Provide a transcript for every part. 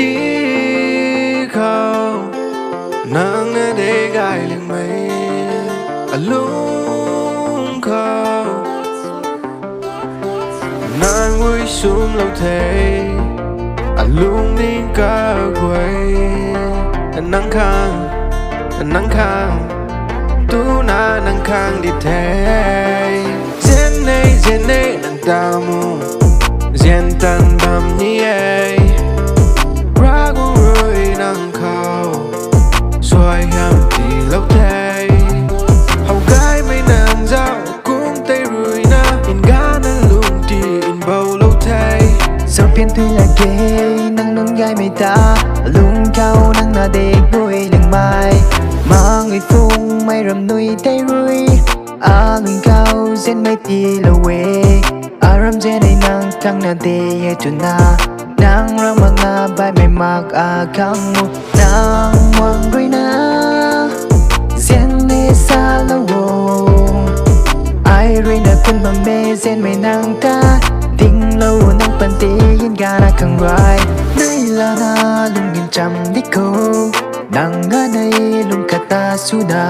đi không nắng để gai lên mây lung không nắng vui sum lâu thế lung đi cả quay nắng khang tu na nắng khang đi thế Ziane nắng tamu Ziane tan bam ni ai ra cũng rồi nắng khao xoay hàm thì lâu thế hầu gái mấy nàng dạo cũng tay rùi na in gà na lung đi in bầu lâu thế sao phiền tuy là ghê nắng nắng gái mấy ta lung cao nắng na để ngồi lưng mai mà người phung mây rầm nuôi tay rùi lưng cao Ziane mấy tì lâu quê ram Ziane nắng căng na để cho na nang rang mga bay may mag kang mo nang mong rui na Ziane sa lawo ai rui na kun ma me Ziane may nang ta ding lâu nang panti yin ga na kang rai nay la na lung yin cham di ko nang nga nay lung kata suna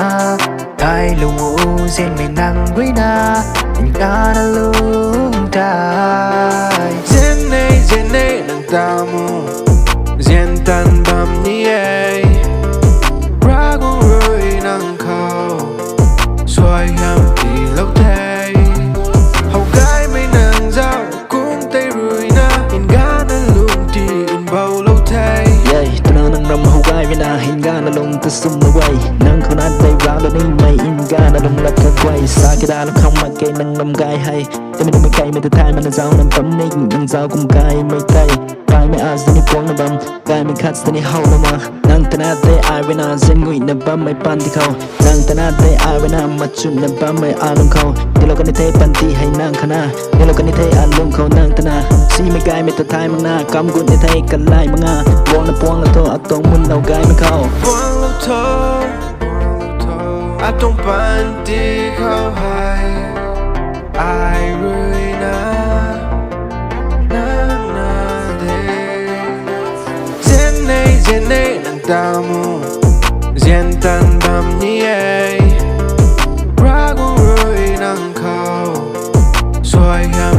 ai lawo Ziane may nang rui na yin ga na lung tai Ziane nang tamu Ziane tan bam ni ai ra cũng rồi nắng khao xoay hàm thì lâu thế hầu gái mấy nàng dạo cũng tay rùi na in gà na lung đi in bầu lâu thế tu na nang ram hầu gái với na in gà na lung ta sum na quay nang khâu nát tay ra lên mày in gà na lung lắc ka quay sa cái đa nó không mà cây nang ram gai hayแต่ไม่ไกลไม่แต่ท้ายมันจะเจ้าน้ำปั๊มนิ่งนั่งเจ้ากุมกายไม่ไกลกายไม่อาจจะนี่พวงน้ำบัมกายไม่คัดจะนี่เฮาละมานั่งแต่หน้าเตะอายเวนาเส้นงุยน้ำบัมไม่ปันที่เขานั่งแต่หน้าเตะอายเวนามาจุดน้ำบัมไม่อาลงเขาเดี๋ยวเรากันในเทปันตีให้นั่งขนาเดี๋ยวเรากันในเทอาลงเขานั่งแต่หน้าซีไม่ไกลไม่แต่ท้ายมังหน้ากำกุดในเทกันไล่มังงาวงน้ำพวงแล้วโตอักตรงมุนเรากายไม่เข้าพวงเราโตอักตรงปันตีเขาให้ai rơi na de Ziane nang tamu Ziane tan bam ni ai ra cũng rồi nắng khao xoay hàm